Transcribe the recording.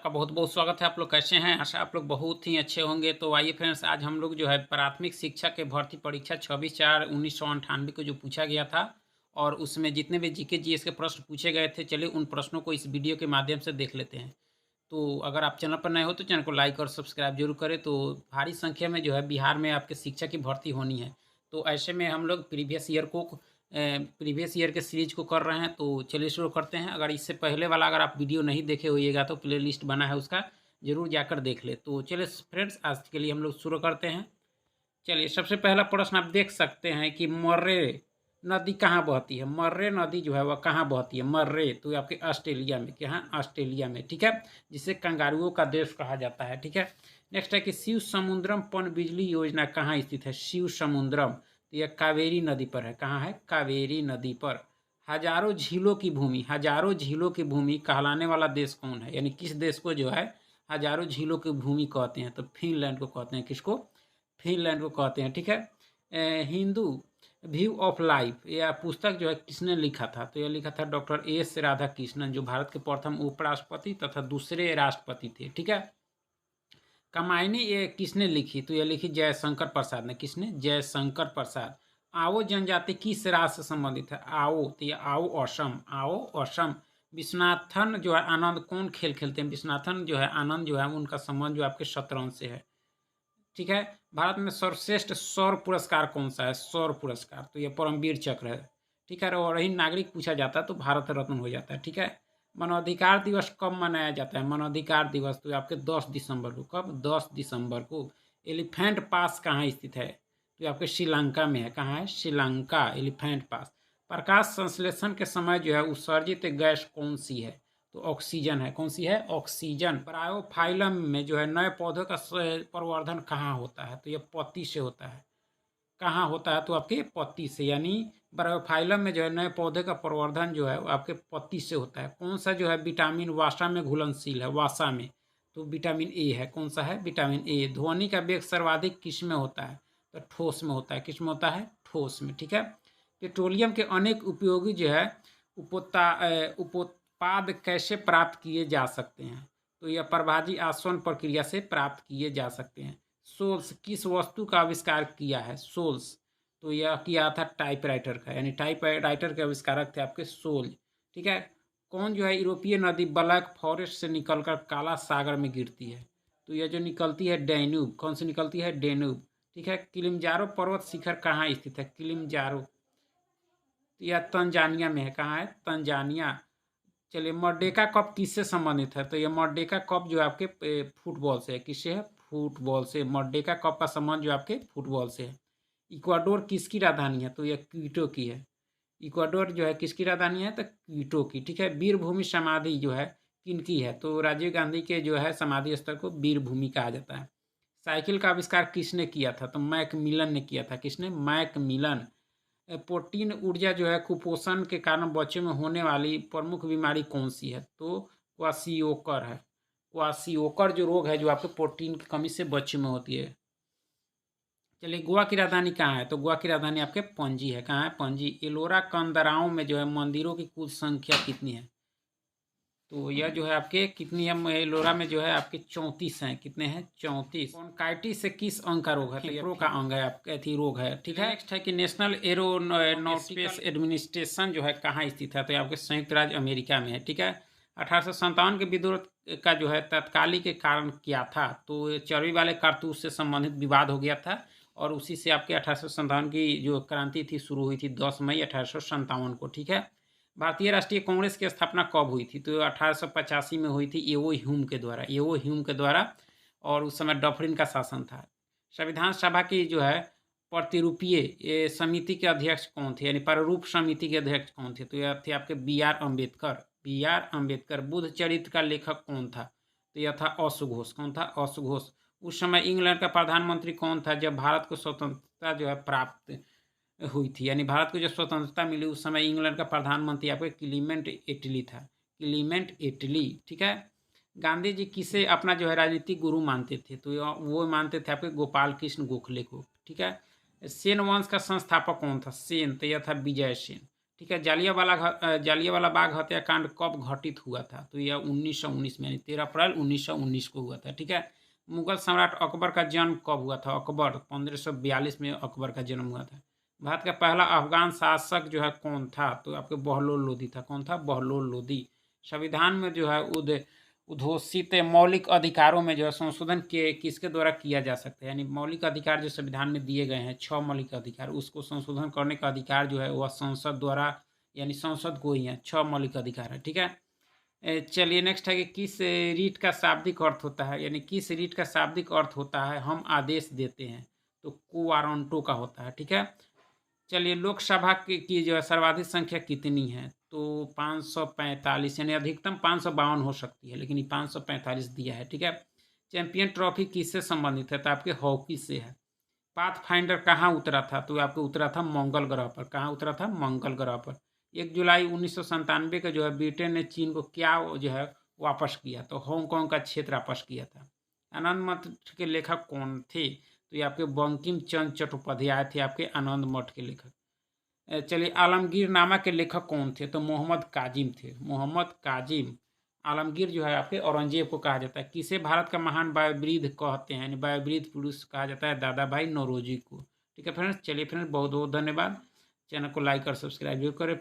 आपका बहुत बहुत स्वागत है। आप लोग कैसे हैं? आशा आप लोग बहुत ही अच्छे होंगे। तो आइए फ्रेंड्स, आज हम लोग जो है प्राथमिक शिक्षा के भर्ती परीक्षा 26/4/1998 को जो पूछा गया था और उसमें जितने भी जीके जीएस के प्रश्न पूछे गए थे, चलिए उन प्रश्नों को इस वीडियो के माध्यम से देख लेते हैं। तो अगर आप चैनल पर नए हो तो चैनल को लाइक और सब्सक्राइब जरूर करें। तो भारी संख्या में जो है बिहार में आपके शिक्षा की भर्ती होनी है। तो ऐसे में हम लोग प्रीवियस ईयर के सीरीज को कर रहे हैं। तो चलिए शुरू करते हैं। अगर इससे पहले वाला अगर आप वीडियो नहीं देखे होइएगा तो प्ले लिस्ट बना है, उसका ज़रूर जाकर देख ले। तो चलिए फ्रेंड्स, आज के लिए हम लोग शुरू करते हैं। चलिए, सबसे पहला प्रश्न आप देख सकते हैं कि मर्रे नदी कहाँ बहती है। मर्रे नदी जो है वह कहाँ बहती है? मर्रे तो ये आपके ऑस्ट्रेलिया में, क्या ऑस्ट्रेलिया में, ठीक है, जिसे कंगारुओं का देश कहा जाता है, ठीक है। नेक्स्ट है कि शिव समुद्रम पनबिजली योजना कहाँ स्थित है? शिव समुद्रम तो यह कावेरी नदी पर है। कहाँ है? कावेरी नदी पर। हजारों झीलों की भूमि कहलाने वाला देश कौन है? यानी किस देश को जो है हजारों झीलों की भूमि कहते हैं? तो फिनलैंड को कहते हैं। किसको? फिनलैंड को कहते हैं, ठीक है। हिंदू व्यू ऑफ लाइफ यह पुस्तक जो है किसने लिखा था? तो यह लिखा था डॉक्टर एस राधाकृष्णन, जो भारत के प्रथम उपराष्ट्रपति तथा दूसरे राष्ट्रपति थे, ठीक है। कमायनी ये किसने लिखी? तो यह लिखी जयशंकर प्रसाद ने। किसने? जयशंकर प्रसाद। आओ जनजाति किस राज्य से संबंधित है? आओ तो ये आओ असम, आओ असम। विश्वनाथन जो है आनंद कौन खेल खेलते हैं? विश्वनाथन जो है आनंद जो है उनका संबंध जो आपके शतरंज से है, ठीक है। भारत में सर्वश्रेष्ठ सौर पुरस्कार कौन सा है? सौर पुरस्कार तो ये परमवीर चक्र है, ठीक है। और वही नागरिक पूछा जाता है तो भारत रत्न हो जाता है, ठीक है। मानवाधिकार दिवस कब मनाया जाता है? मानवाधिकार दिवस तो आपके 10 दिसंबर को। कब? 10 दिसंबर को। एलिफेंट पास कहाँ स्थित है? तो आपके श्रीलंका में है। कहाँ है? श्रीलंका, एलिफेंट पास। प्रकाश संश्लेषण के समय जो है उत्सर्जित गैस कौन सी है? तो ऑक्सीजन है। कौन सी है? ऑक्सीजन। ब्रायोफाइलम में जो है नए पौधों का प्रवर्धन कहाँ होता है? तो ये पत्ती से होता है। कहाँ होता है? तो आपके पत्ती से। यानी ब्रायोफाइलम में जो है नए पौधे का प्रवर्धन जो है वो आपके पत्ती से होता है। कौन सा जो है विटामिन वासा में घुलनशील है? वासा में तो विटामिन ए है। कौन सा है? Vitamin A. ध्वनि का वेग सर्वाधिक किस में होता है? तो ठोस में होता है। किस में होता है? ठोस में, ठीक है। पेट्रोलियम के अनेक उपयोगी जो है उपोत्पाद कैसे प्राप्त किए जा सकते हैं? तो यह प्रभाजी आसवन प्रक्रिया से प्राप्त किए जा सकते हैं। सोल्स किस वस्तु का आविष्कार किया है? सोल्स तो यह किया था टाइपराइटर का, यानी टाइपराइटर के आविष्कारक थे आपके सोल, ठीक है। कौन जो है यूरोपीय नदी ब्लैक फॉरेस्ट से निकलकर काला सागर में गिरती है? तो यह जो निकलती है डैन्यूब। कौन सी निकलती है? डैन्यूब, ठीक है। किलिमंजारो पर्वत शिखर कहाँ स्थित है? किलिमंजारो यह तंजानिया में है। कहाँ है? तंजानिया। चलिए, मर्डेका कप किससे संबंधित है? तो ये मर्डेका कप जो है आपके फुटबॉल से है। किससे है? फुटबॉल से। मर्डेका कप का संबंध जो आपके फुटबॉल से है। इक्वाडोर किसकी राजधानी है? तो यह क्वीटो की है। इक्वाडोर जो है किसकी राजधानी है? तो क्वीटो की, ठीक है। वीरभूमि समाधि जो है किनकी है? तो राजीव गांधी के जो है समाधि स्थल को वीरभूमि कहा जाता है। साइकिल का आविष्कार किसने किया था? तो मैकमिलन ने किया था। किसने? मैकमिलन। प्रोटीन ऊर्जा जो है कुपोषण के कारण बच्चों में होने वाली प्रमुख बीमारी कौन सी है? तो क्वाशियोकर है। क्वाशियोकर जो रोग है जो आपके प्रोटीन की कमी से बच्चों में होती है। चलिए, गोवा की राजधानी कहाँ है? तो गोवा की राजधानी आपके पणजी है। कहाँ है? पणजी। एलोरा कंदराओं में जो है मंदिरों की कुल संख्या कितनी है? तो यह जो है आपके कितनी है? एलोरा में जो है आपके 34 हैं। कितने हैं? 34। ब्रोंकाइटिस से किस अंग का रोग है? तो फेफड़ों का अंग है, आपका थी रोग है, ठीक है। नेक्स्ट है कि नेशनल एरोनॉटिक्स एडमिनिस्ट्रेशन जो है कहाँ स्थित है? तो आपके संयुक्त राज्य अमेरिका में है, ठीक है। 1857 के विद्रोह का जो है तत्कालीन के कारण क्या था? तो चर्बी वाले कारतूस से संबंधित विवाद हो गया था और उसी से आपके 1857 की जो क्रांति थी शुरू हुई थी 10 मई 1857 को, ठीक है। भारतीय राष्ट्रीय कांग्रेस की स्थापना कब हुई थी? तो 1885 में हुई थी एओ ह्यूम के द्वारा। एओ ह्यूम के द्वारा। और उस समय डफरिन का शासन था। संविधान सभा की जो है प्रतिरूपीय समिति के अध्यक्ष कौन थे? यानी प्रारूप समिति के अध्यक्ष कौन थे? तो यह थे आपके B R Ambedkar. B R Ambedkar. Buddhacharita का लेखक कौन था? तो यह था अशोघोष। कौन था? अशोघोष। उस समय इंग्लैंड का प्रधानमंत्री कौन था जब भारत को स्वतंत्रता जो है प्राप्त हुई थी? यानी भारत को जब स्वतंत्रता मिली उस समय इंग्लैंड का प्रधानमंत्री आपके क्लीमेंट एटली था। क्लीमेंट एटली, ठीक है। गांधी जी किसे अपना जो है राजनीतिक गुरु मानते थे? तो वो मानते थे आपके गोपाल कृष्ण गोखले को, ठीक है। सेन वंश का संस्थापक कौन था? सेन तो यह था विजय सेन, ठीक ठीक है। जालियांवाला बाग हत्याकांड कब घटित हुआ था? तो यह 1919 में, यानी 13 अप्रैल 1919 को हुआ था। ठीक है। मुगल सम्राट अकबर का जन्म कब हुआ था? अकबर 1542 में अकबर का जन्म हुआ था। भारत का पहला अफगान शासक जो है कौन था? तो आपके बहलोल लोदी था। कौन था? बहलोल लोदी। संविधान में जो है उद्घोषित मौलिक अधिकारों में जो है संशोधन के किसके द्वारा किया जा सकता है? यानी मौलिक अधिकार जो संविधान में दिए गए हैं, 6 मौलिक अधिकार, उसको संशोधन करने का अधिकार जो है वह संसद द्वारा, यानी संसद को ही है। 6 मौलिक अधिकार है। ठीक है। चलिए नेक्स्ट है कि किस रीट का शाब्दिक अर्थ होता है? यानी किस रीट का शाब्दिक अर्थ होता है हम आदेश देते हैं? तो क्वो वारंटो का होता है। ठीक है। चलिए लोकसभा की जो है सर्वाधिक संख्या कितनी है? तो 545, यानी अधिकतम 552 हो सकती है, लेकिन ये 545 दिया है। ठीक है। चैंपियन ट्रॉफी किससे संबंधित है? तो आपके हॉकी से है। पाथफाइंडर कहाँ उतरा था? तो आपको उतरा था मंगल ग्रह पर। कहाँ उतरा था? मंगल ग्रह पर। 1 जुलाई 1997 को जो है ब्रिटेन ने चीन को क्या जो है वापस किया? तो हांगकांग का क्षेत्र वापस किया था। आनंद मठ के लेखक कौन थे? तो ये आपके बंकिम चंद्र चट्टोपाध्याय थे, आपके आनंद मठ के लेखक। चलिए आलमगीर नामा के लेखक कौन थे? तो मोहम्मद काजिम थे। मोहम्मद काजिम। आलमगीर जो है आपके औरंगजेब को कहा जाता है। किसे भारत का महान वायुवृद्ध कहते हैं? यानी वायुवृद्ध पुरुष कहा जाता है दादा भाई नौरोजी को। ठीक है फ्रेंड्स। चलिए फ्रेंड्स, बहुत बहुत धन्यवाद। चैनल को लाइक और सब्सक्राइब जरूर करें।